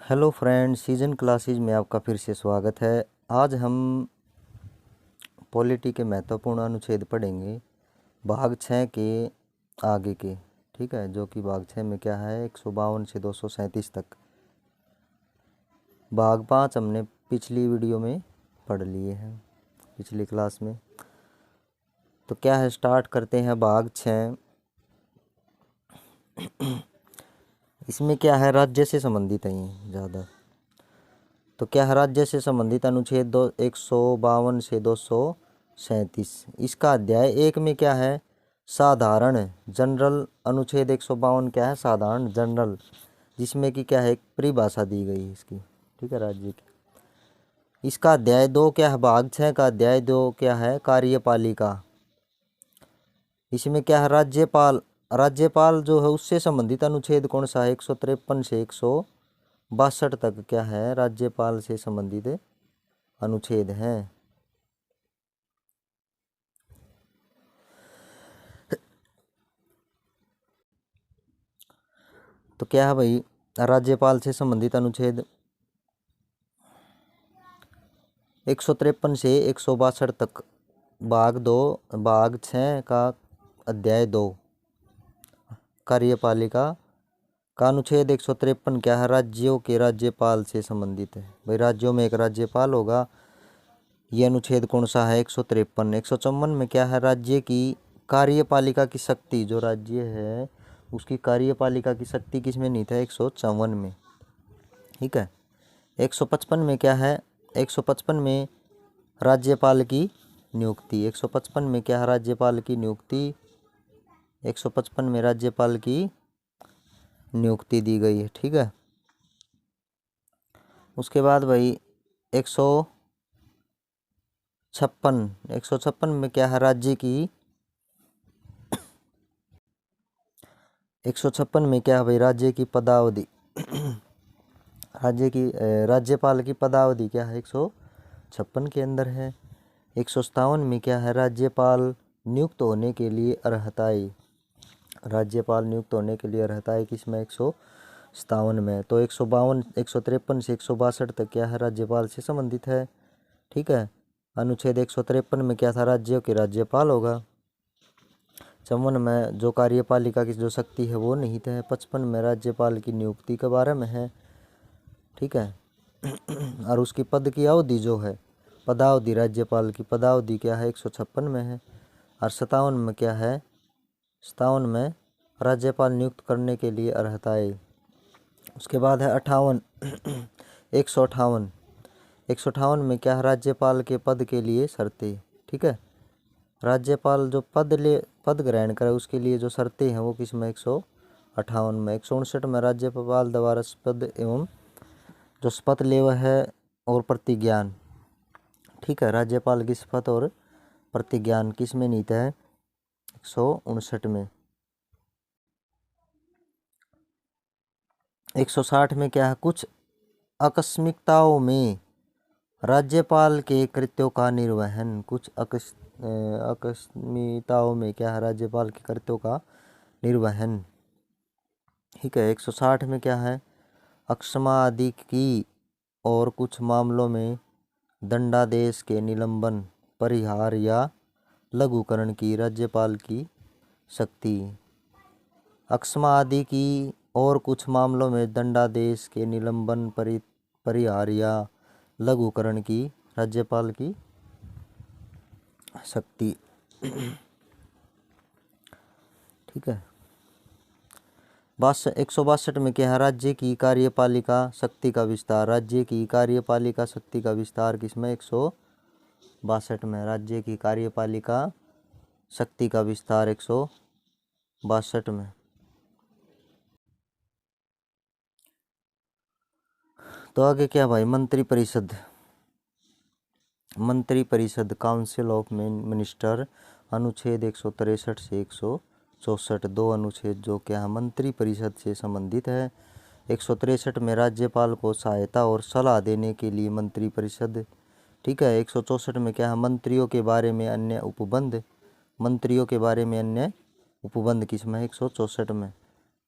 Hello friend, season classes में आपका फिर से स्वागत है। आज हम पॉलिटी के महत्वपूर्ण अनुच्छेद पढ़ेंगे भाग 6 के आगे के। ठीक है, जो कि भाग 6 में क्या है 152 से 237 तक। भाग 5 हमने पिछली वीडियो में पढ़ लिए हैं, पिछली क्लास में। तो क्या है, स्टार्ट करते हैं भाग 6। इसमें क्या है, राज्य से संबंधित है ये ज़्यादा। तो क्या है, राज्य से संबंधित अनुच्छेद 152 से 237। इसका अध्याय 1 में क्या है, साधारण जनरल। अनुच्छेद 152 क्या है, साधारण जनरल, जिसमें कि क्या है एक परिभाषा दी गई है इसकी। ठीक है, राज्य की। इसका अध्याय 2 क्या है, भाग 6 का अध्याय 2 क्या है, कार्यपालिका। इसमें क्या है, राज्यपाल। राज्यपाल जो है उससे संबंधित अनुच्छेद कौन सा है, 153 से 162 तक क्या है, राज्यपाल से संबंधित अनुच्छेद हैं। तो क्या है भाई, राज्यपाल से संबंधित अनुच्छेद 153 से 162 तक, भाग 2, भाग 6 का अध्याय 2, कार्यपालिका का अनुच्छेद 153 क्या है, राज्यों के राज्यपाल से संबंधित है। भाई राज्यों में एक राज्यपाल होगा। ये अनुच्छेद कौन सा है, 153। 154 में क्या है, राज्य की कार्यपालिका की शक्ति, जो राज्य है उसकी कार्यपालिका की शक्ति किसमें निहित है, 154 में। ठीक है। 155 में क्या है, 155 में राज्यपाल की नियुक्ति। 155 में क्या है, राज्यपाल की नियुक्ति। 155 में राज्यपाल की नियुक्ति दी गई है। ठीक है। उसके बाद भाई 156 में क्या है, राज्य की 156 में क्या है भाई, राज्य की पदावधि। राज्य की राज्यपाल की पदावधि क्या है, 156 के अंदर है। 157 में क्या है, राज्यपाल नियुक्त होने के लिए अर्हताएं। राज्यपाल नियुक्त होने के लिए अर्हताएं किसमें, 157 में। तो 152 153 से 162 तक क्या है, राज्यपाल से संबंधित है। ठीक है। अनुच्छेद 153 में क्या था, राज्यों के राज्यपाल होगा। 54 में जो कार्यपालिका की जो शक्ति है वो निहित है। 55 में राज्यपाल की नियुक्ति के बारे में है। ठीक है। और उसकी पद की अवधि जो है, पदावधि, राज्यपाल की पदावधि क्या है, 156 में है। और 57 में क्या है, 57 में राज्यपाल नियुक्त करने के लिए अर्हताएं। उसके बाद है 58 158 158 में क्या है, राज्यपाल के पद के लिए शर्तें। ठीक है। राज्यपाल जो पद ग्रहण करे उसके लिए जो शर्तें हैं वो किस में, 158 में। 159 में राज्यपाल द्वारा शपथ एवं जो शपथ ले वह है और प्रतिज्ञान। ठीक है। राज्यपाल की शपथ और प्रतिज्ञान किस में निहित है, 159 में। 160 में क्या है, कुछ आकस्मिकताओं में राज्यपाल के कृत्यों का निर्वहन। कुछ आकस्मिकताओं में क्या है, राज्यपाल के कृत्यों का निर्वहन। ठीक है। 160 में क्या है, अक्षमा आदि की और कुछ मामलों में दंडादेश के निलंबन, परिहार या लघुकरण की राज्यपाल की शक्ति। अक्षमा आदि की और कुछ मामलों में दंडादेश के निलंबन, परिहार या लघुकरण की राज्यपाल की शक्ति। ठीक है। 162 में क्या है, राज्य की कार्यपालिका शक्ति का विस्तार। राज्य की कार्यपालिका शक्ति का विस्तार किसमें, 162 में। राज्य की कार्यपालिका शक्ति का विस्तार 162 में। तो आगे क्या भाई, मंत्रिपरिषद। मंत्रिपरिषद, काउंसिल ऑफ मिनिस्टर, अनुच्छेद 163 से 164, दो अनुच्छेद जो क्या है मंत्रिपरिषद से संबंधित है। 163 में राज्यपाल को सहायता और सलाह देने के लिए मंत्रिपरिषद। ठीक है। 164 में क्या है, मंत्रियों के बारे में अन्य उपबंध। मंत्रियों के बारे में अन्य उपबंध किसमें है, 164 में।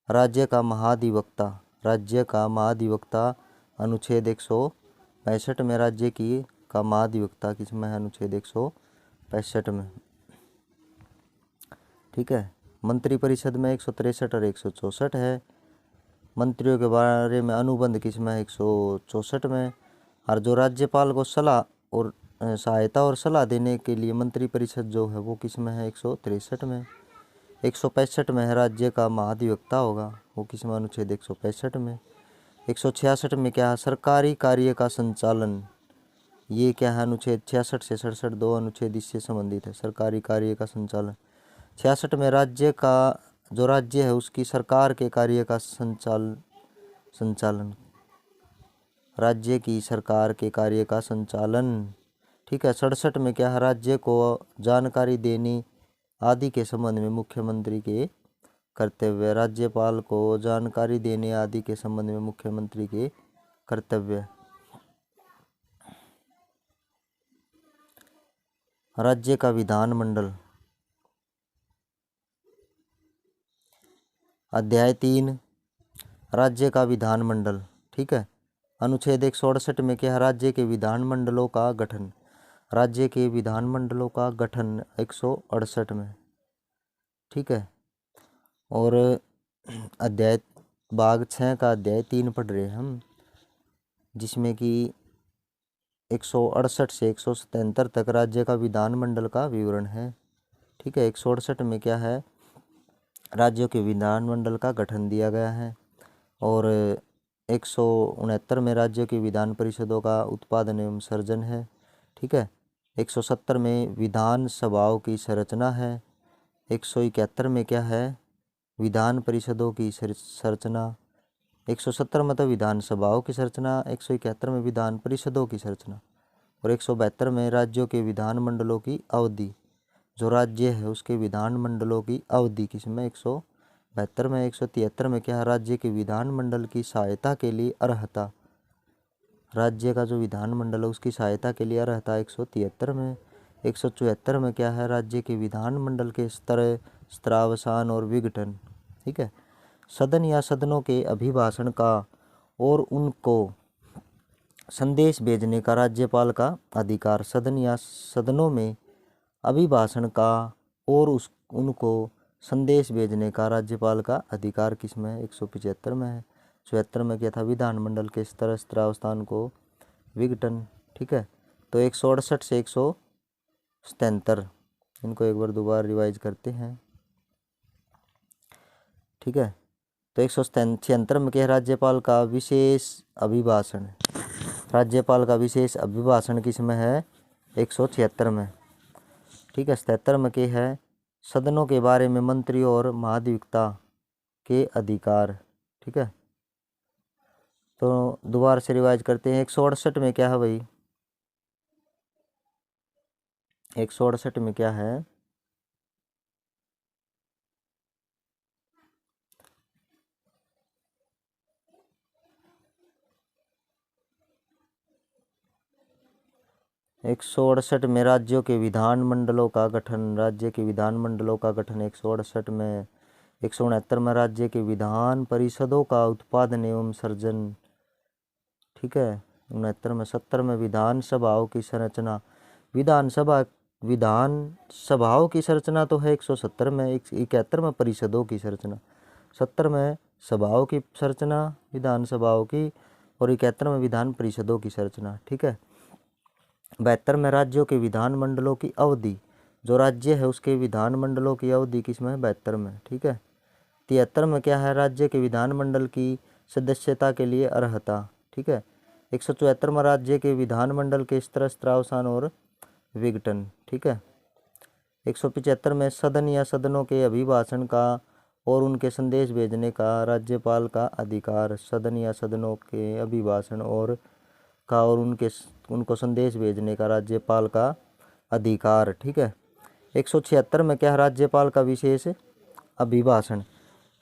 राज्य का महाधिवक्ता। राज्य का महाधिवक्ता अनुच्छेद 165 में राज्य की का महाधिवक्ता किसमें है? अनुच्छेद 165 में। ठीक है। मंत्रिपरिषद में 163 और 164 है। मंत्रियों के बारे में अनुबंध किसमें है? 164 में। और जो राज्यपाल को सलाह और सहायता और सलाह देने के लिए मंत्रिपरिषद जो है वो किसमें है? 163 में। 165 में है राज्य का महाधिवक्ता होगा, वो किसमें? अनुच्छेद 165 में। 166 में क्या है? सरकारी कार्य का संचालन, ये क्या है? अनुच्छेद 66 से 67, 2 अनुच्छेद इससे संबंधित है। सरकारी कार्य का संचालन। 66 में राज्य का जो राज्य है उसकी सरकार के कार्य का संचालन, राज्य की सरकार के कार्य का संचालन। ठीक है। 67 में क्या है? राज्य को जानकारी देने आदि के संबंध में मुख्यमंत्री के कर्तव्य, राज्यपाल को जानकारी देने आदि के संबंध में मुख्यमंत्री के कर्तव्य। राज्य का विधानमंडल, अध्याय 3 राज्य का विधानमंडल। ठीक है। अनुच्छेद 168 में क्या है? राज्य के विधानमंडलों का गठन, राज्य के विधानमंडलों का गठन 168 में। ठीक है। और अध्याय भाग 6 का अध्याय 3 पढ़ रहे हैं हम, जिसमें कि 168 से 177 तक राज्य का विधानमंडल का विवरण है। ठीक है। 168 में क्या है? राज्यों के विधानमंडल का गठन दिया गया है। और 169 में राज्यों की विधान परिषदों का उत्पादन एवं सर्जन है। ठीक है। 170 में विधान सभाओं की संरचना है। 171 में क्या है? विधान परिषदों की संरचना। 170 मतलब विधानसभाओं की संरचना, 171 में विधान परिषदों की संरचना। और 172 में राज्यों के विधानमंडलों की अवधि, जो राज्य है उसके विधानमंडलों की अवधि किसमें? 172 में। 173 में क्या है? राज्य के विधानमंडल की सहायता के लिए अर्हता, राज्य का जो विधानमंडल है उसकी सहायता के लिए अर्हता 173 में। 174 में क्या है? राज्य के विधानमंडल के स्त्रावसान और विघटन। ठीक है। सदन या सदनों के अभिभाषण का और उनको संदेश भेजने का राज्यपाल का अधिकार, सदन या सदनों में अभिभाषण का और उनको संदेश भेजने का राज्यपाल का अधिकार किसमें है? 175 में है। 74 में क्या था? विधानमंडल के स्त्रावस्थान को विघटन। ठीक है। तो 168 से 177 इनको एक बार दोबारा रिवाइज करते हैं। ठीक है। तो 176 में क्या? राज्यपाल का विशेष अभिभाषण, राज्यपाल का विशेष अभिभाषण किसमें है? 176 में। ठीक है। 77 में क्या है? सदनों के बारे में मंत्रियों और महाधिवक्ता के अधिकार। ठीक है। तो दोबारा से रिवाइज करते हैं। 168 में क्या है भाई? 168 में क्या है? एक 168 में राज्यों के विधानमंडलों का गठन, राज्य के विधानमंडलों का गठन 168 में। 169 में राज्य के विधान परिषदों का उत्पादन एवं सर्जन। ठीक है। 69 में। 70 में विधानसभाओं की संरचना, विधानसभाओं की संरचना तो है 170 में। 71 में परिषदों की संरचना, 70 में सभाओं की संरचना विधानसभाओं की, और 71 में विधान परिषदों की संरचना। ठीक है। 72 में राज्यों के विधानमंडलों की अवधि, जो राज्य है उसके विधानमंडलों की अवधि किसमें है? 72 में। ठीक है। 73 में क्या है? राज्य के विधानमंडल की सदस्यता के लिए अर्हता। ठीक है। 174 में राज्य के विधानमंडल के स्त्रावसान और विघटन। ठीक है। 175 में सदन या सदनों के अभिभाषण का और उनके संदेश भेजने का राज्यपाल का अधिकार, सदन या सदनों के अभिभाषण और उनको संदेश भेजने का राज्यपाल का अधिकार। ठीक है। 176 में क्या है? राज्यपाल का विशेष अभिभाषण।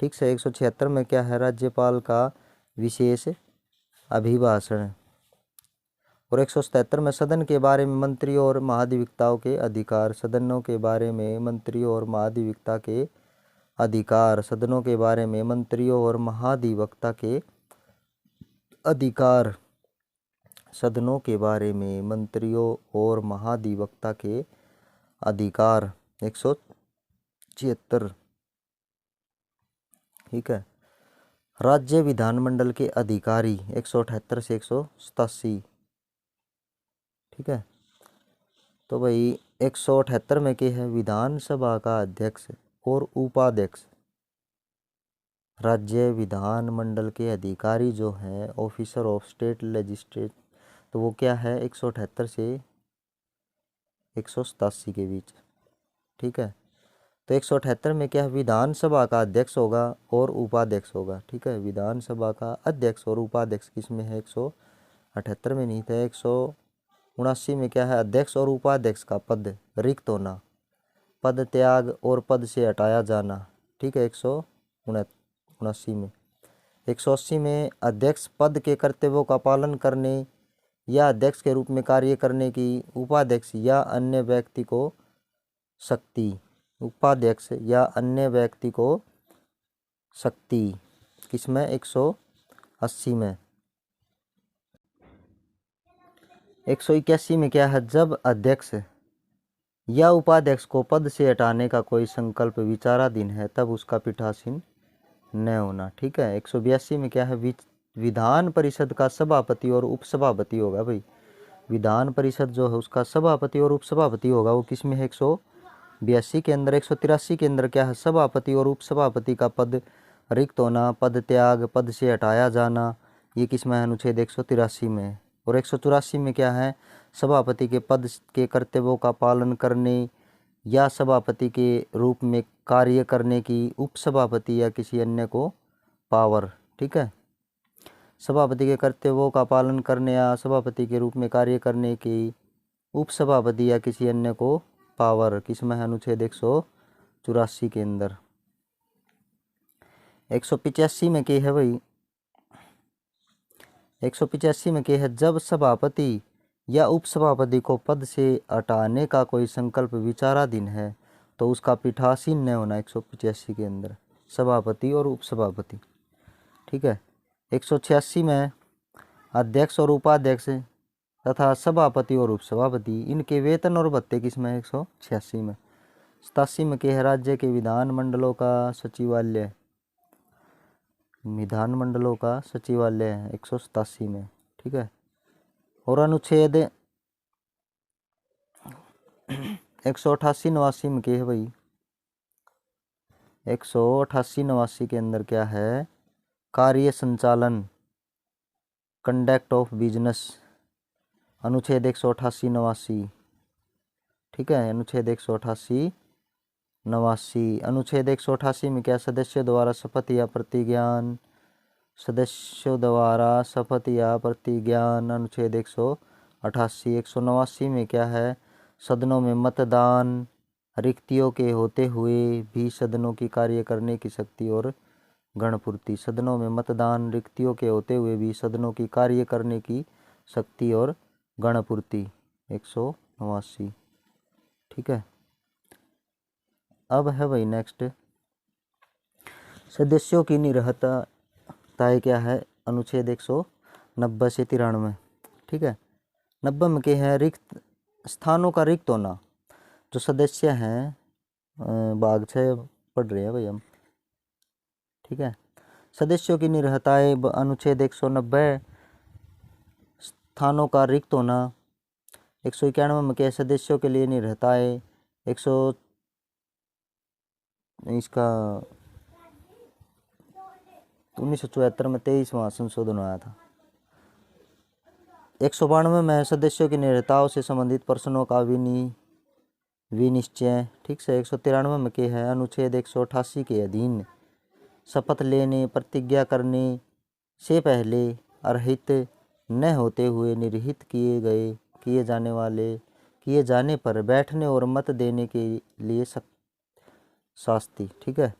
ठीक से। 176 में क्या है? राज्यपाल का विशेष अभिभाषण। और 177 में सदन के बारे में मंत्रियों और महाधिवक्ताओं के अधिकार, सदनों के बारे में मंत्रियों और महाधिवक्ता के अधिकार, सदनों के बारे में मंत्रियों और महाधिवक्ता के अधिकार। सदनों के बारे में मंत्रियों और महाधिवक्ता के अधिकार 176। ठीक है। राज्य विधानमंडल के अधिकारी 178 से 187। ठीक है। तो भाई 178 में क्या है, विधानसभा का अध्यक्ष और उपाध्यक्ष। राज्य विधानमंडल के अधिकारी जो हैं ऑफिसर ऑफ स्टेट लेजिस्लेट, तो वो क्या है 178 से 187 के बीच। ठीक है। तो 178 में क्या है, विधानसभा का अध्यक्ष होगा और उपाध्यक्ष होगा। ठीक है। विधानसभा का अध्यक्ष और उपाध्यक्ष किसमें है, 178 में नहीं था। 179 में क्या है, अध्यक्ष और उपाध्यक्ष का पद रिक्त होना, पद त्याग और पद से हटाया जाना। ठीक है। 179 में। 180 में अध्यक्ष पद के कर्तव्यों का पालन करने या अध्यक्ष के रूप में कार्य करने की उपाध्यक्ष या अन्य व्यक्ति को शक्ति, उपाध्यक्ष या अन्य व्यक्ति को शक्ति किसमें, 180 में। 181 में क्या है, जब अध्यक्ष या उपाध्यक्ष को पद से हटाने का कोई संकल्प विचाराधीन है तब उसका पीठासीन न होना। ठीक है। 182 में क्या है, विधान परिषद का सभापति और उपसभापति होगा। भाई विधान परिषद जो है उसका सभापति और उपसभापति होगा, वो किसमें है, 182 के अंदर। 183 के अंदर क्या है, सभापति और उपसभापति का पद रिक्त होना, पद त्याग, पद से हटाया जाना, ये किसमें है, अनुच्छेद 183 में। और 184 में क्या है, सभापति के पद के कर्तव्यों का पालन करने या सभापति के रूप में कार्य करने की उपसभापति या किसी अन्य को पावर। ठीक है। सभापति के कर्तव्यों का पालन करने या सभापति के रूप में कार्य करने की उपसभापति या किसी अन्य को पावर किसमें है, अनुच्छेद 184 के अंदर। 185 में क्या है भाई, 185 में क्या है, जब सभापति या उपसभापति को पद से हटाने का कोई संकल्प विचाराधीन है तो उसका पीठासीन न होना। 185 के अंदर सभापति और उपसभापति। ठीक है। 186 में अध्यक्ष और उपाध्यक्ष तथा सभापति और उपसभापति इनके वेतन और भत्ते किसमें, 186 में। 87 में क्या है, राज्य के विधानमंडलों का सचिवालय, विधानमंडलों का सचिवालय है 187 में। ठीक है। और अनुच्छेद 188 89 में क्या है भाई, 188 89 के अंदर क्या है, कार्य संचालन, कंडक्ट ऑफ बिजनेस, अनुच्छेद 188 89। ठीक है। अनुच्छेद 188 89। अनुच्छेद 188 में क्या, सदस्यों द्वारा शपथ या प्रतिज्ञान, सदस्यों द्वारा शपथ या प्रतिज्ञान, अनुच्छेद 188। 189 में क्या है, सदनों में मतदान, रिक्तियों के होते हुए भी सदनों की कार्य करने की शक्ति और गणपूर्ति, सदनों में मतदान, रिक्तियों के होते हुए भी सदनों की कार्य करने की शक्ति और गणपूर्ति 189। ठीक है। अब है भाई नेक्स्ट, सदस्यों की निरहताएँ क्या है, अनुच्छेद 190 से 93। ठीक है। 90 में क्या है, रिक्त स्थानों का रिक्त होना, जो सदस्य हैं भाग 6 पढ़ रहे हैं भाई हम। ठीक है। सदस्यों की निरहताएँ अनुच्छेद 190, स्थानों का रिक्त होना। 191 में क्या है, सदस्यों के लिए निरहताएँ, 100 इसका 1974 में 23वां संशोधन आया था। 192 में सदस्यों की निरहताओं से संबंधित प्रश्नों का विनिश्चय। ठीक से। 193 में क्या है, अनुच्छेद 188 के अधीन शपथ लेने, प्रतिज्ञा करने से पहले अर्हित न होते हुए निर्हित किए जाने पर बैठने और मत देने के लिए शास्ति। ठीक है।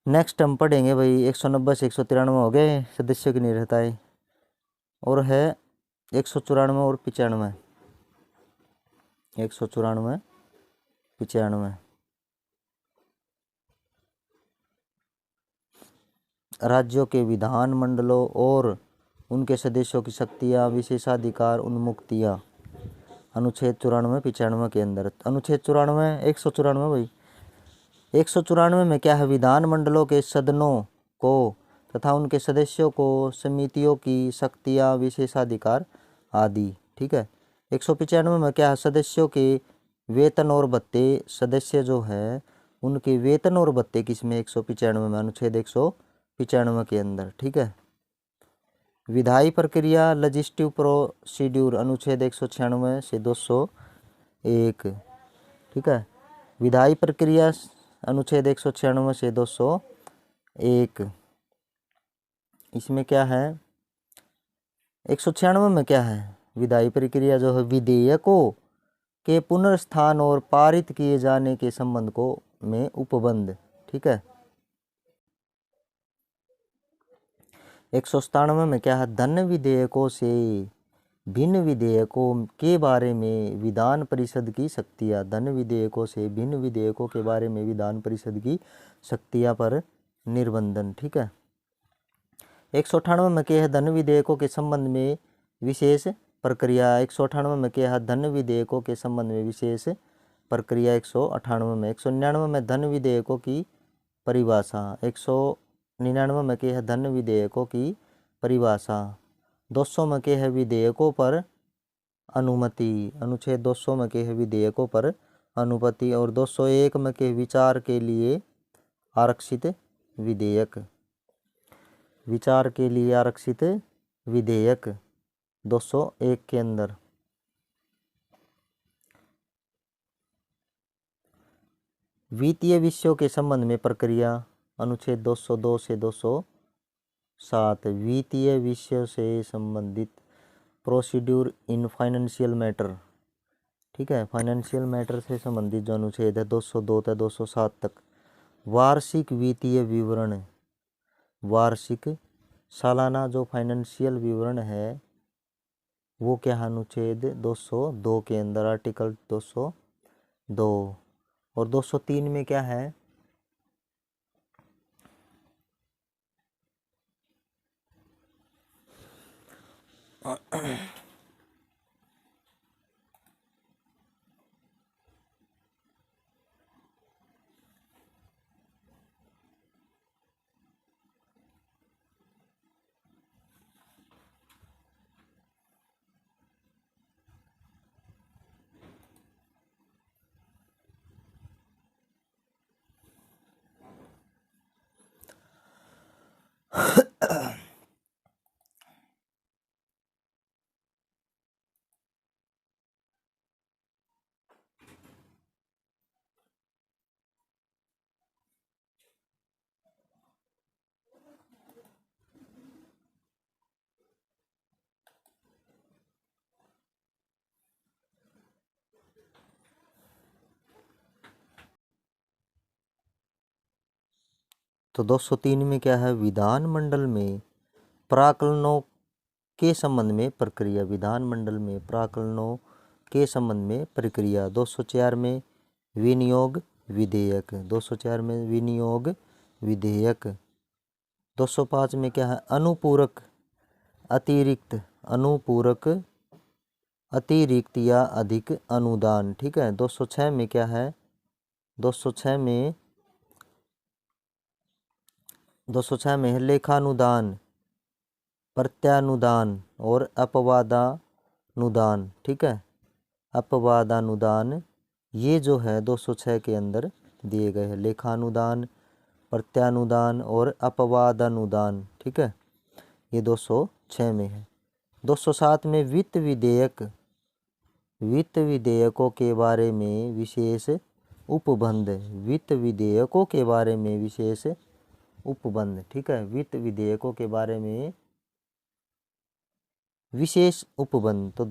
नेक्स्ट हम पढ़ेंगे भाई 190 से 193 हो गए सदस्यों की निरहताएँ, और है 194 और 95। 194 95 राज्यों के विधानमंडलों और उनके सदस्यों की शक्तियाँ, विशेषाधिकार, उन्मुक्तियाँ। अनुच्छेद 94-95 के अंदर। अनुच्छेद 94, 194 भाई, 194 में क्या है, विधानमंडलों के सदनों को तथा उनके सदस्यों को समितियों की शक्तियाँ, विशेषाधिकार आदि। ठीक है। 195 में क्या है, सदस्यों के वेतन और भत्ते। सदस्य जो है उनके वेतन और भत्ते किसमें, 195 में, अनुच्छेद 195 के अंदर। ठीक है। विधायी प्रक्रिया, लजिस्टिव प्रोसीड्यूर, अनुच्छेद 196 से 201। ठीक है। विधायी प्रक्रिया अनुच्छेद 196 से 201। इसमें क्या है, 196 में क्या है, विधायी प्रक्रिया जो है विधेयकों के पुनर्स्थान और पारित किए जाने के संबंध को में उपबंध। ठीक है। 197 में क्या है, धन विधेयकों से भिन्न विधेयकों के बारे में विधान परिषद की शक्तियाँ। धन विधेयकों से भिन्न विधेयकों के बारे में विधान परिषद की शक्तियाँ पर निर्बंधन। ठीक है। 198 में क्या है, धन विधेयकों के संबंध में विशेष प्रक्रिया। 198 में क्या है, धन विधेयकों के संबंध में विशेष प्रक्रिया। 198 में। 199 में धन विधेयकों की परिभाषा। 199 में क्या है, धन विधेयकों की परिभाषा। 200 में क्या है, विधेयकों पर अनुमति। अनुच्छेद 200 में क्या है, विधेयकों पर अनुमति। और 201 में क्या है, विचार के लिए आरक्षित विधेयक। विचार के लिए आरक्षित विधेयक 201 के अंदर। वित्तीय विषयों के संबंध में प्रक्रिया। अनुच्छेद 202 से 207। वित्तीय विषयों से संबंधित प्रोसीड्यूर इन फाइनेंशियल मैटर। ठीक है। फाइनेंशियल मैटर से संबंधित जो अनुच्छेद है 202 से 207 तक। वार्षिक वित्तीय विवरण। वार्षिक, सालाना जो फाइनेंशियल विवरण है वो क्या है, अनुच्छेद 202 के अंदर, आर्टिकल 202। और 203 में क्या है, तो 203 में क्या है, विधानमंडल में प्राक्कलनों के संबंध में प्रक्रिया। विधानमंडल में प्राक्कलनों के संबंध में प्रक्रिया। 204 में विनियोग विधेयक। 204 में विनियोग विधेयक। 205 में क्या है, अनुपूरक अतिरिक्त। अनुपूरक अतिरिक्त या अधिक अनुदान। ठीक है। 206 में क्या है, 206 में 206 में है लेखानुदान, प्रत्यानुदान और अपवादानुदान। ठीक है। अपवादानुदान ये जो है 206 के अंदर दिए गए हैं, लेखानुदान, प्रत्यानुदान और अपवादानुदान। ठीक है। ये 206 में है। 207 में वित्त विधेयक। वित्त विधेयकों के बारे में विशेष उपबंध। वित्त विधेयकों के बारे में विशेष उपबंध। ठीक है। वित्त विधेयकों के बारे में विशेष उपबंध। तो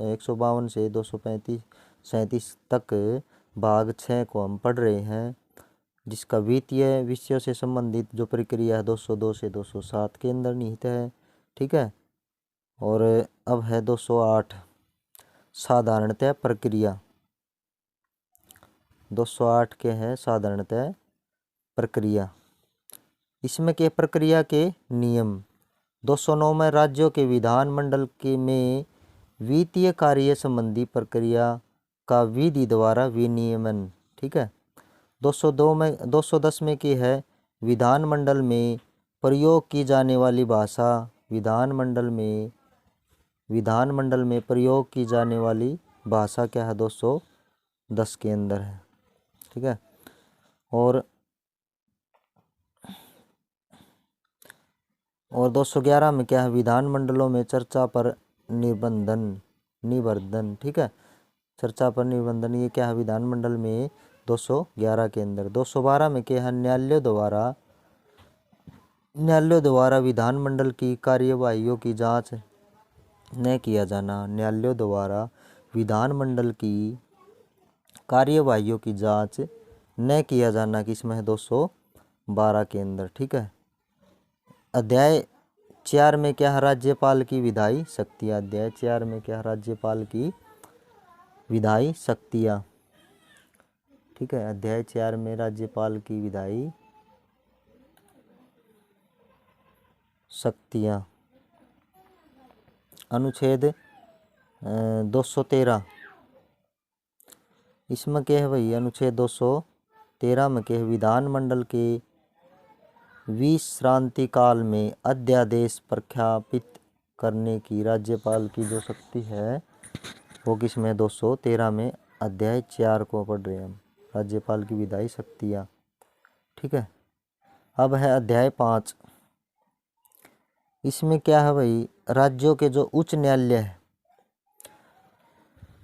152 से 237 तक भाग 6 को हम पढ़ रहे हैं, जिसका वित्तीय विषयों से संबंधित जो प्रक्रिया है 202 से 207 के अंदर निहित है। ठीक है। और अब है 208 साधारणतः प्रक्रिया। 208 के है साधारणतः प्रक्रिया। इसमें के प्रक्रिया के नियम। 209 में राज्यों के विधानमंडल के में वित्तीय कार्य संबंधी प्रक्रिया का विधि द्वारा विनियमन। ठीक है। 210 में की है विधानमंडल में प्रयोग की जाने वाली भाषा। विधानमंडल में प्रयोग की जाने वाली भाषा क्या है, 210 के अंदर है। ठीक है। और 211 में क्या है, विधानमंडलों में चर्चा पर निबंधन। ठीक है, चर्चा पर निबंधन, ये क्या है विधानमंडल में 211 के अंदर। 212 में क्या है, न्यायालयों द्वारा विधानमंडल की कार्यवाहियों की जांच न किया जाना। न्यायालयों द्वारा विधानमंडल की कार्यवाहियों की जांच न किया जाना किसमें है, 212 के अंदर। ठीक है। अध्याय 4 में क्या है, राज्यपाल की विधायी शक्तियाँ। अध्याय 4 में क्या है, राज्यपाल की विधायी शक्तियाँ। ठीक है। अध्याय 4 में राज्यपाल की विधायी शक्तियाँ। अनुच्छेद 213 इसमें क्या है भाई, अनुच्छेद 213 में क्या है, विधानमंडल के विश्रांति काल में अध्यादेश प्रख्यापित करने की राज्यपाल की जो शक्ति है वो किसमें, 213 में। अध्याय 4 को पढ़ रहे हैं हम, राज्यपाल की विधायी शक्तियाँ। ठीक है। अब है अध्याय 5। इसमें क्या है भाई, राज्यों के जो उच्च न्यायालय है,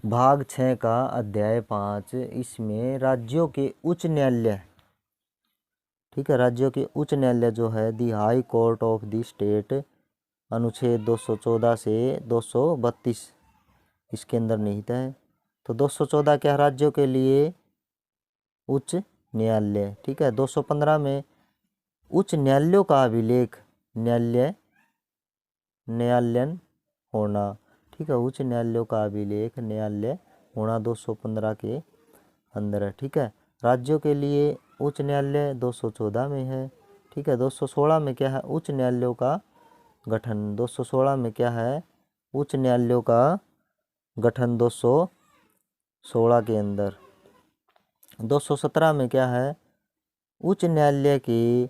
भाग 6 का अध्याय 5। इसमें राज्यों के उच्च न्यायालय, ठीक है, राज्यों के उच्च न्यायालय जो है, the high court of the state, अनुच्छेद 214 से 232 इसके अंदर निहित है। तो 214 क्या, राज्यों के लिए उच्च न्यायालय। ठीक है। 215 में उच्च न्यायालयों का अभिलेख न्यायालयन होना। ठीक है। उच्च न्यायालयों का अभिलेख न्यायालय होना 215 के अंदर है। ठीक है। राज्यों के लिए उच्च न्यायालय 214 में है। ठीक है। 216 में क्या है, उच्च न्यायालयों का गठन। 216 में क्या है, उच्च न्यायालयों का गठन 216 के अंदर। 217 में क्या है, उच्च न्यायालय के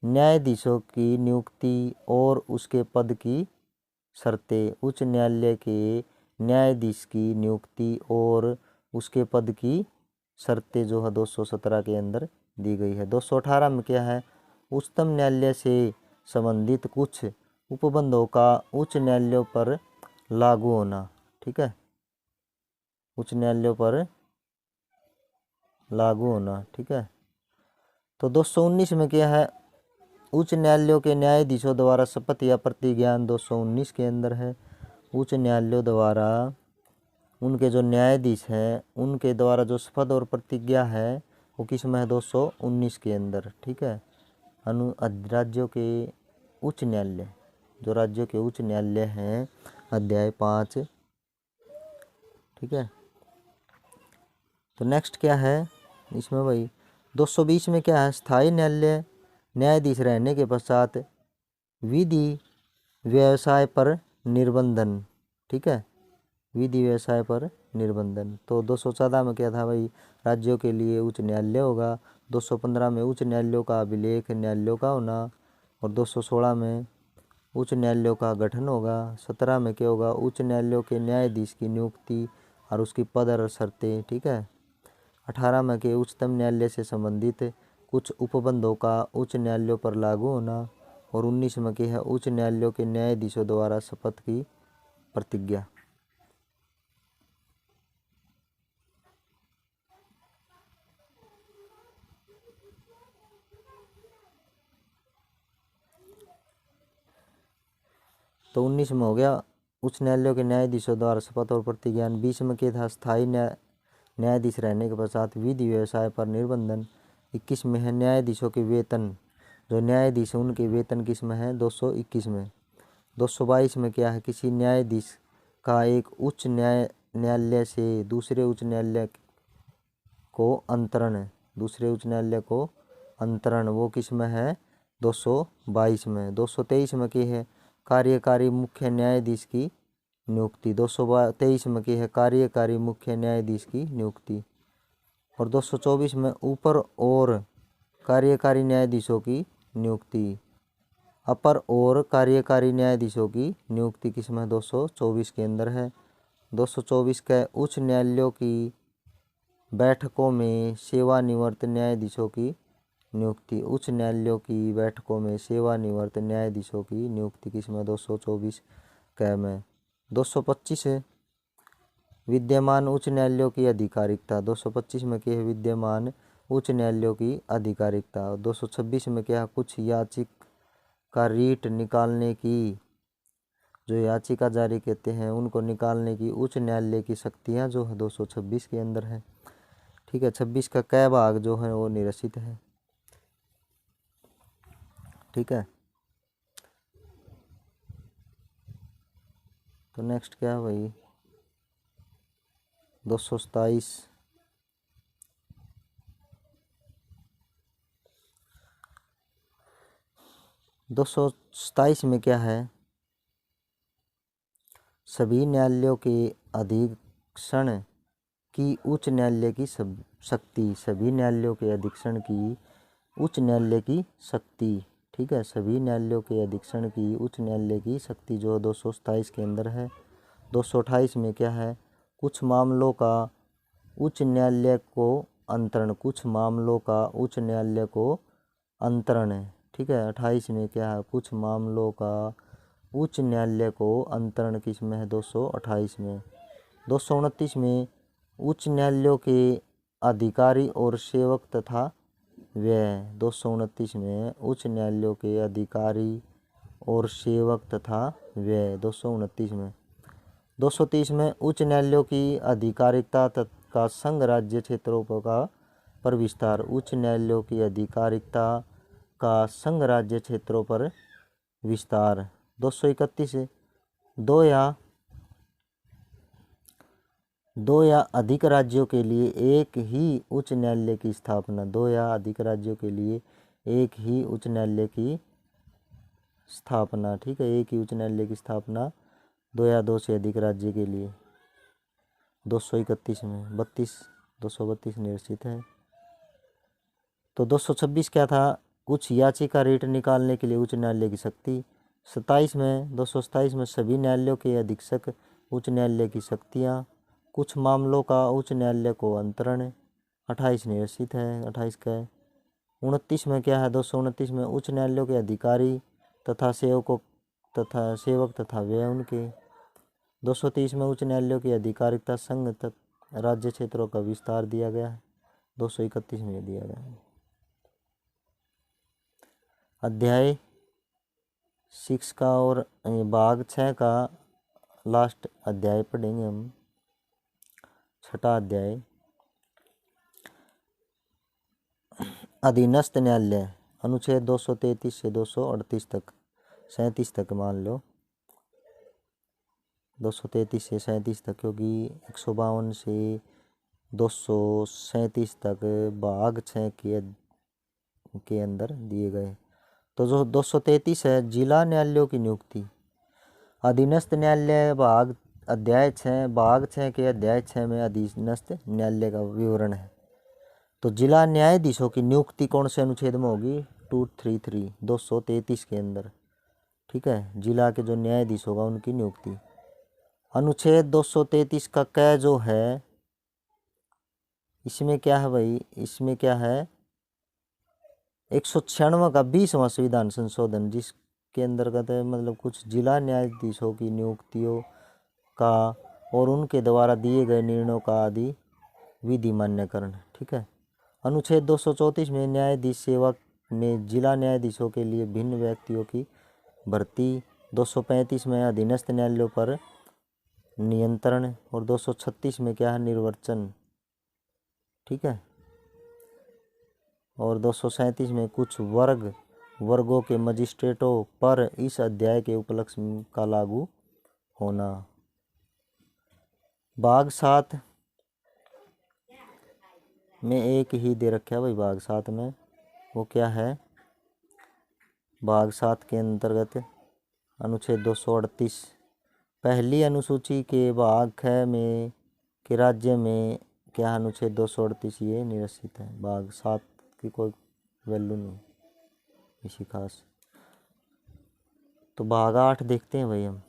न्यायाधीशों की नियुक्ति और उसके पद की शर्तें। उच्च न्यायालय के न्यायाधीश की नियुक्ति और उसके पद की शर्तें जो है 217 के अंदर दी गई है। 218 में क्या है, उच्चतम न्यायालय से संबंधित कुछ उपबंधों का उच्च न्यायालयों पर लागू होना। ठीक है, उच्च न्यायालयों पर लागू होना। ठीक है। तो 219 में क्या है, उच्च न्यायालयों के न्यायाधीशों द्वारा शपथ या प्रतिज्ञान 219 के अंदर है। उच्च न्यायालयों द्वारा उनके जो न्यायाधीश हैं उनके द्वारा जो शपथ और प्रतिज्ञा है वो किस में है, 219 के अंदर। ठीक है। राज्यों के उच्च न्यायालय, जो राज्यों के उच्च न्यायालय हैं, अध्याय 5। ठीक है। तो नेक्स्ट क्या है इसमें भाई, 220 में क्या है, स्थायी न्यायालय न्यायाधीश रहने के पश्चात विधि व्यवसाय पर निर्बंधन। ठीक है, विधि व्यवसाय पर निर्बंधन। तो 214 में क्या था भाई, राज्यों के लिए उच्च न्यायालय होगा। 215 में उच्च न्यायालयों का अभिलेख न्यायालयों का होना। और 216 में उच्च न्यायालयों का गठन होगा। 17 में क्या होगा, उच्च न्यायालयों के न्यायाधीश की नियुक्ति और उसकी पद और शर्तें। ठीक है। 18 में के उच्चतम न्यायालय से संबंधित कुछ उपबंधों का उच्च न्यायालयों पर लागू होना। और 19 में क्या है, उच्च न्यायालयों के न्यायाधीशों द्वारा शपथ की प्रतिज्ञा। तो 19 में हो गया उच्च न्यायालयों के न्यायाधीशों द्वारा शपथ और प्रतिज्ञान। 20 में क्या था, स्थायी न्यायाधीश रहने के पश्चात विधि व्यवसाय पर निर्बंधन। 21 में है न्यायाधीशों के वेतन, जो न्यायाधीश हैं उनके वेतन किस में है, 221 में। 222 में क्या है, किसी न्यायाधीश का एक उच्च न्यायालय से दूसरे उच्च न्यायालय को अंतरण, वो किस में है, 222 में। 223 में क्या है, कार्यकारी मुख्य न्यायाधीश की नियुक्ति। 223 में की है कार्यकारी मुख्य न्यायाधीश की नियुक्ति। और 224 में ऊपर और कार्यकारी न्यायाधीशों की नियुक्ति। अपर और कार्यकारी न्यायाधीशों की नियुक्ति किसमें 224 के अंदर है। 224 के उच्च न्यायालयों की बैठकों में सेवानिवृत्त न्यायाधीशों की नियुक्ति। उच्च न्यायालयों की बैठकों में सेवानिवृत्त न्यायाधीशों की नियुक्ति किसमें 224 क में। 225 है विद्यमान उच्च न्यायालयों की आधिकारिकता। 225 में क्या है विद्यमान उच्च न्यायालयों की आधिकारिकता। 226 में क्या है कुछ याचिका रीट निकालने की, जो याचिका जारी कहते हैं उनको निकालने की उच्च न्यायालय की शक्तियां जो है 226 के अंदर है। ठीक है, 26 का क भाग जो है वो निरसित है। ठीक है, तो नेक्स्ट क्या है भाई 227। 227 में क्या है सभी न्यायालयों के अधीक्षण की उच्च न्यायालय की शक्ति। सभी न्यायालयों के अधीक्षण की उच्च न्यायालय की शक्ति। ठीक है, सभी न्यायालयों के अधीक्षण की उच्च न्यायालय की शक्ति जो 227 के अंदर है। 228 में क्या है कुछ मामलों का उच्च न्यायालय को अंतरण। कुछ मामलों का उच्च न्यायालय को अंतरण है। ठीक है, 28 में क्या है कुछ मामलों का उच्च न्यायालय को अंतरण किसमें है 228 में। 229 में उच्च न्यायालयों के अधिकारी और सेवक तथा व्यय। 229 में उच्च न्यायालयों के अधिकारी और सेवक तथा व्यय 229 में। 230 में उच्च न्यायालयों की आधिकारिकता का संघ राज्य क्षेत्रों पर विस्तार। उच्च न्यायालयों की आधिकारिकता का संघ राज्य क्षेत्रों पर विस्तार। 231 दो या अधिक राज्यों के लिए एक ही उच्च न्यायालय की स्थापना। 2 या अधिक राज्यों के लिए एक ही उच्च न्यायालय की स्थापना। ठीक है, एक ही उच्च न्यायालय की स्थापना 2 या 2 से अधिक राज्य के लिए। 231 में 232 निरसित है। तो 226 क्या था कुछ याचिका रीट निकालने के लिए उच्च न्यायालय की शक्ति। 227 में सभी न्यायालयों के अधीक्षक उच्च न्यायालय की शक्तियाँ। कुछ मामलों का उच्च न्यायालय को अंतरण। 28 निरसित है 28 का। 29 में क्या है 229 में उच्च न्यायालयों के अधिकारी तथा सेवक तथा व्यय उनके। 230 में उच्च न्यायालयों की आधिकारिकता संघ तथा राज्य क्षेत्रों का विस्तार दिया गया है। 231 में दिया गया है। अध्याय 6 का और भाग 6 का लास्ट अध्याय पढ़ेंगे हम। छठा अध्याय अधीनस्थ न्यायालय। अनुच्छेद 233 से 238 तक 37 तक मान लो 233 से 37 तक, क्योंकि 152 से 237 तक भाग 6 के अंदर दिए गए। तो जो 233 है जिला न्यायालयों की नियुक्ति। अधीनस्थ न्यायालय भाग अध्याय 6 भाग 6 के अध्याय 6 में अधीनस्थ न्यायालय का विवरण है। तो जिला न्यायाधीशों की नियुक्ति कौन से अनुच्छेद में होगी 233 के अंदर। ठीक है, जिला के जो न्यायाधीश होगा उनकी नियुक्ति। अनुच्छेद 233 का क जो है इसमें क्या है भाई, इसमें क्या है 196 का 20वां संविधान संशोधन, जिसके अंतर्गत मतलब कुछ जिला न्यायाधीशों की नियुक्तियों का और उनके द्वारा दिए गए निर्णयों का आदि विधि मान्यकरण। ठीक है, अनुच्छेद 234 में न्यायाधीश सेवा में जिला न्यायाधीशों के लिए भिन्न व्यक्तियों की भर्ती। 235 में अधीनस्थ न्यायालयों पर नियंत्रण। और 236 में क्या है निर्वाचन। ठीक है, और 237 में कुछ वर्गों के मजिस्ट्रेटों पर इस अध्याय के उपलक्ष्य का लागू होना। भाग 7 में एक ही दे रखा है भाई। भाग 7 में वो क्या है भाग 7 के अंतर्गत अनुच्छेद 238 पहली अनुसूची के भाग ख में के राज्य में क्या अनुच्छेद 238 ये निरसित है। भाग 7 की कोई वैल्यू नहीं इसी खास। तो भाग 8 देखते हैं भाई हम।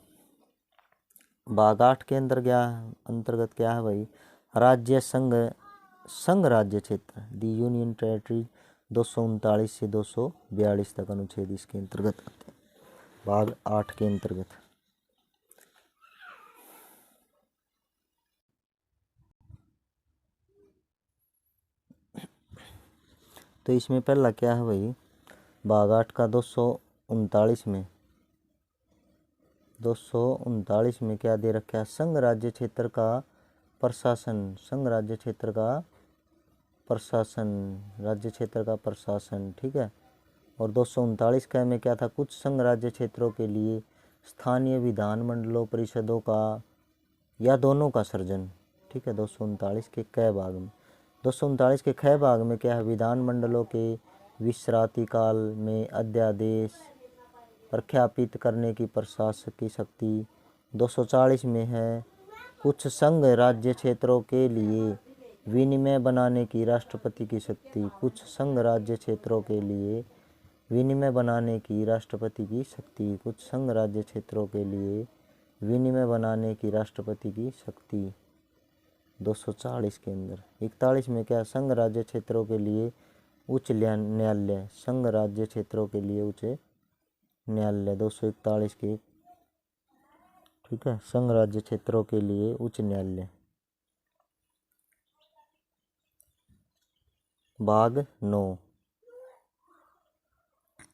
भाग 8 के अंतर्गत क्या है भाई, राज्य संघ राज्य क्षेत्र दी यूनियन टेरिटरी 239 से 242 तक अनुच्छेद इसके अंतर्गत आते हैं। भाग 8 के अंतर्गत तो इसमें पहला क्या है भाई, भाग 8 का 239 में क्या दे रखा है, संघ राज्य क्षेत्र का प्रशासन, राज्य क्षेत्र का प्रशासन, ठीक है। और 239 का में क्या था, कुछ संघ राज्य क्षेत्रों के लिए स्थानीय विधानमंडलों परिषदों का या दोनों का सृजन, ठीक है। 239 के क भाग में, 239 के ख भाग में क्या है, विधानमंडलों के विश्रांति काल में अध्यादेश प्रख्यापित करने की प्रशासक की शक्ति। 240 में है कुछ संघ राज्य क्षेत्रों के लिए विनिमय बनाने की राष्ट्रपति की शक्ति, कुछ संघ राज्य क्षेत्रों के लिए विनिमय बनाने की राष्ट्रपति की शक्ति, कुछ संघ राज्य क्षेत्रों के लिए विनिमय बनाने की राष्ट्रपति की शक्ति। 240 के अंदर 41 में क्या, संघ राज्य क्षेत्रों के लिए उच्च न्यायालय, संघ राज्य क्षेत्रों के लिए उच्च न्यायालय 241 के, ठीक है, संघ राज्य क्षेत्रों के लिए उच्च न्यायालय। भाग 9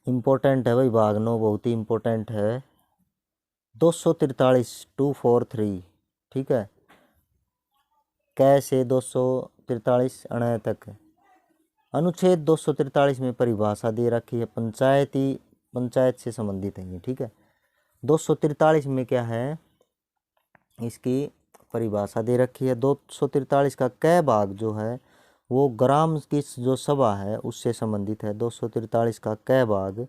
इम्पोर्टेंट है भाई, भाग 9 बहुत ही इम्पोर्टेंट है। 243 243, ठीक है, कै से 243 अण तक। अनुच्छेद 243 में परिभाषा दे रखी है, पंचायत से संबंधित है ये, ठीक है। 243 में क्या है, इसकी परिभाषा दे रखी है। 243 का कै भाग जो है वो ग्राम की जो सभा है उससे संबंधित है। 243 का कै भाग,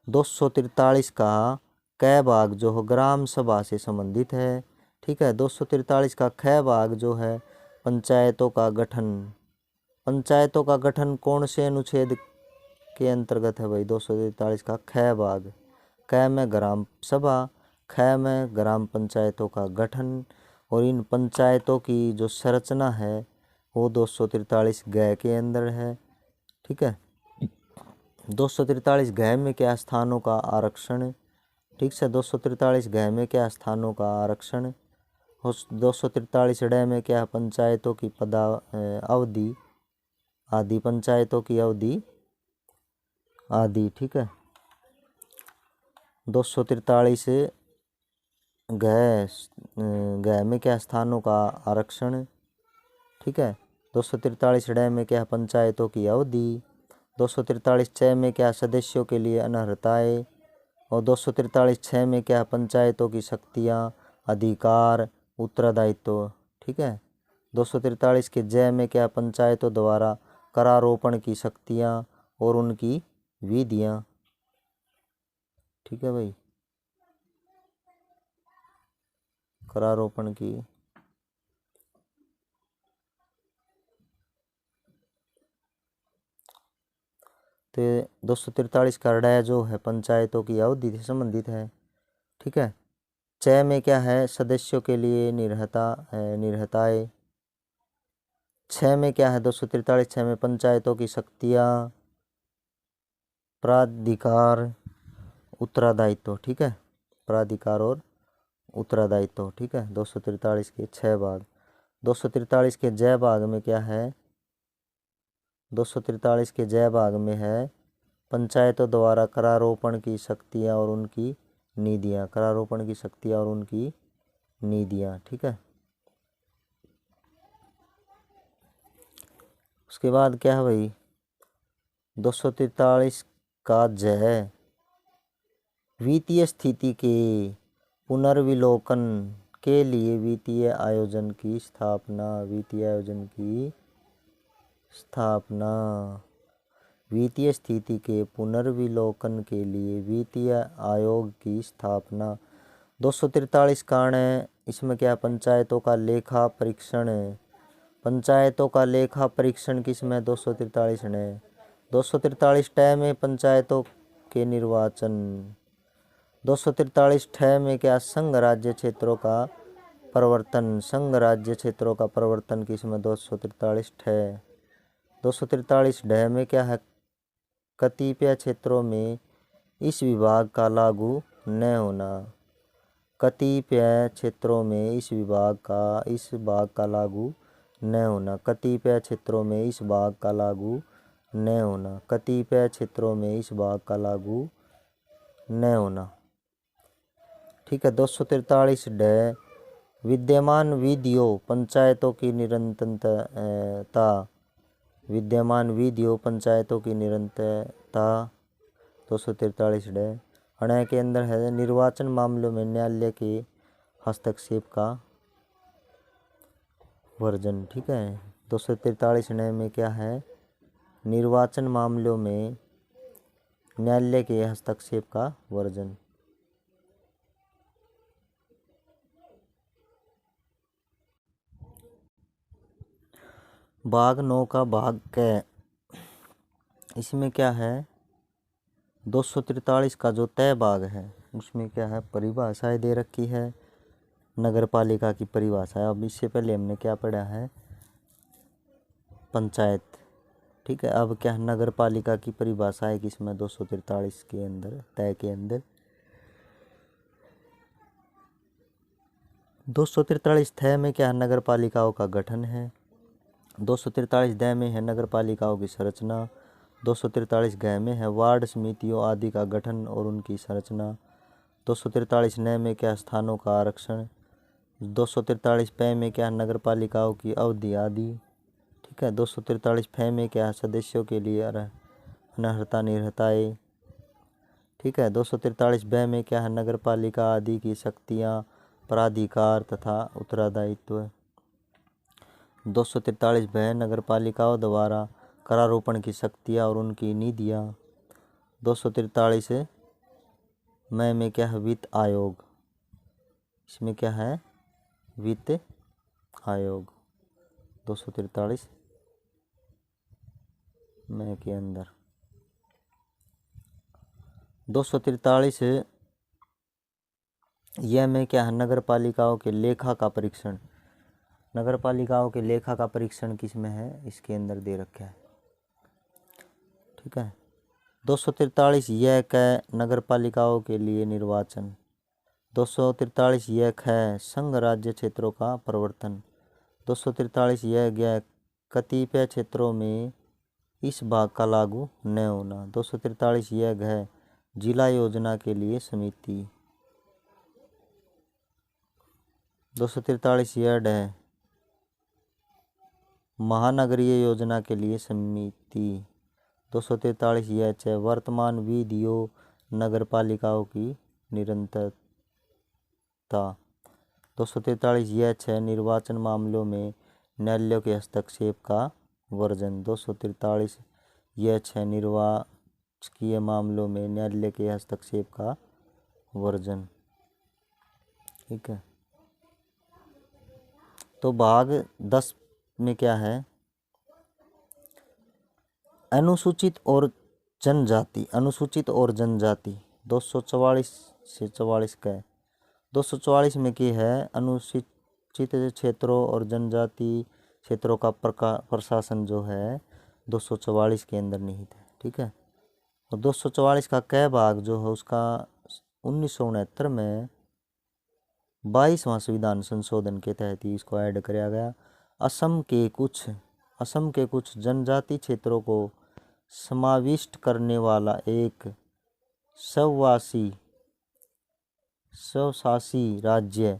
243 का कै भाग जो है ग्राम सभा से संबंधित है, ठीक है। 243 का ख भाग जो है पंचायतों का गठन, पंचायतों का गठन कौन से अनुच्छेद के अंतर्गत है भाई, 243 का ख भाग। क में ग्राम सभा, ख में ग्राम पंचायतों का गठन, और इन पंचायतों की जो संरचना है वो 243 ग के अंदर है, ठीक है। 243 ग में क्या, स्थानों का आरक्षण, ठीक से। 243 ग में क्या, स्थानों का आरक्षण। 243 ड में क्या, पंचायतों की अवधि आदि, पंचायतों की अवधि आदि, ठीक है। 243 ग में क्या, स्थानों का आरक्षण, ठीक है। 243 ड में क्या, पंचायतों की अवधि। 243 च में क्या, सदस्यों के लिए अनर्हताएं। और 243 छ में क्या, पंचायतों की शक्तियाँ, अधिकार, उत्तरदायित्व, ठीक है। 243 के ज में क्या, पंचायतों द्वारा करारोपण की शक्तियाँ और उनकी विधियाँ, ठीक है भाई, करारोपण की। तो 243 का ड जो है पंचायतों की अवधि से संबंधित है, ठीक है। च में क्या है, सदस्यों के लिए निर्हताएं। छ में क्या है, 243 छ में पंचायतों की शक्तियाँ, प्राधिकार, उत्तरदायित्व, ठीक है, प्राधिकार और उत्तरदायित्व, ठीक है। 243 के 6 भाग। 243 के ज भाग में क्या है, 243 के ज भाग में है पंचायतों द्वारा करारोपण की शक्तियाँ और उनकी निधियाँ, करारोपण की शक्तियाँ और उनकी निधियाँ, ठीक है। उसके बाद क्या है भाई, 243 का ज है वित्तीय स्थिति के पुनर्विलोकन के लिए वित्तीय आयोजन की स्थापना, वित्तीय आयोजन की स्थापना। वित्तीय स्थिति के पुनर्विलोकन के लिए वित्तीय आयोग की स्थापना। 243 कारण है, इसमें क्या पंचायतों का लेखा परीक्षण है। पंचायतों का लेखा परीक्षण किसमें 243 ने। 243 टय में पंचायतों के निर्वाचन। 243 ठय में क्या संघ राज्य क्षेत्रों का परिवर्तन। संघ राज्य क्षेत्रों का परिवर्तन किसमें 243 ठय। 243 ढय में क्या है कतिपय क्षेत्रों में इस विभाग का लागू न होना। कतिपय क्षेत्रों में इस भाग का लागू न होना। कतिपय क्षेत्रों में इस भाग का लागू न होना। कतिपय क्षेत्रों में इस भाग का लागू न होना। ठीक है। 243 ढ विद्यमान विधियों पंचायतों की निरंतरता। विद्यमान विधियों पंचायतों की निरंतरता। 243 ढ अणय के अंदर है निर्वाचन मामलों में न्यायालय के हस्तक्षेप का वर्जन। ठीक है। 243 ण में क्या है निर्वाचन मामलों में न्यायालय के हस्तक्षेप का वर्जन। भाग 9 का भाग क, इसमें क्या है 243 का जो तय भाग है उसमें क्या है परिभाषाएं दे रखी है। नगर पालिका की परिभाषा है। अब इससे पहले हमने क्या पढ़ा है पंचायत। ठीक है। अब क्या है नगर पालिका की परिभाषा है किसमें 243 के अंदर तय के अंदर। 243 थ में क्या है नगर पालिकाओं का गठन है। 243 द में है नगर पालिकाओं की संरचना। 243 ग में है वार्ड समितियों आदि का गठन और उनकी संरचना। 243 न में क्या स्थानों का आरक्षण। 243 प में क्या नगर पालिकाओं की अवधि आदि। ठीक है। 243 फ में क्या सदस्यों के लिए अनर्हता निर्हताएँ। ठीक है। 243 ब में क्या है नगर पालिका आदि की शक्तियाँ प्राधिकार तथा उत्तरदायित्व। 243 ब नगर पालिकाओं द्वारा करारोपण की शक्तियाँ और उनकी निधियाँ। 243 में क्या है वित्त आयोग। इसमें क्या है वित्त आयोग 243 में के अंदर। 243 यह में क्या है नगर पालिकाओं के लेखा का परीक्षण। नगर पालिकाओं के लेखा का परीक्षण किस में है इसके अंदर दे रखा है। ठीक है। 243 यह क नगर पालिकाओं के लिए निर्वाचन। 243 यह ख संघ राज्य क्षेत्रों का परिवर्तन। 243 यह ग कतिपय क्षेत्रों में इस भाग का लागू न होना। 243 यह घ जिला योजना के लिए समिति। 243 यह ढ महानगरीय योजना के लिए समिति। 243 यह च वर्तमान विधियों नगर पालिकाओं की निरंतरता। 243 यह छ निर्वाचन मामलों में न्यायालयों के हस्तक्षेप का वर्जन। 243 यह छ निर्वाचकीय मामलों में न्यायालय के हस्तक्षेप का वर्जन। ठीक है। तो भाग 10 में क्या है अनुसूचित और जनजाति। अनुसूचित और जनजाति 244 से 44 का। 244 में की है अनुसूचित क्षेत्रों और जनजाति क्षेत्रों का प्रशासन जो है 244 के अंदर निहित है। ठीक है। और 244 का क भाग जो है उसका 1969 में 22वां संविधान संशोधन के तहत ही इसको ऐड किया गया। असम के कुछ जनजाति क्षेत्रों को समाविष्ट करने वाला एक स्वशासी राज्य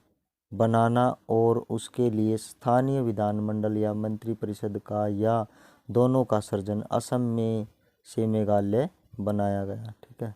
बनाना और उसके लिए स्थानीय विधानमंडल या मंत्रिपरिषद का या दोनों का सृजन असम में से मेघालय बनाया गया। ठीक है।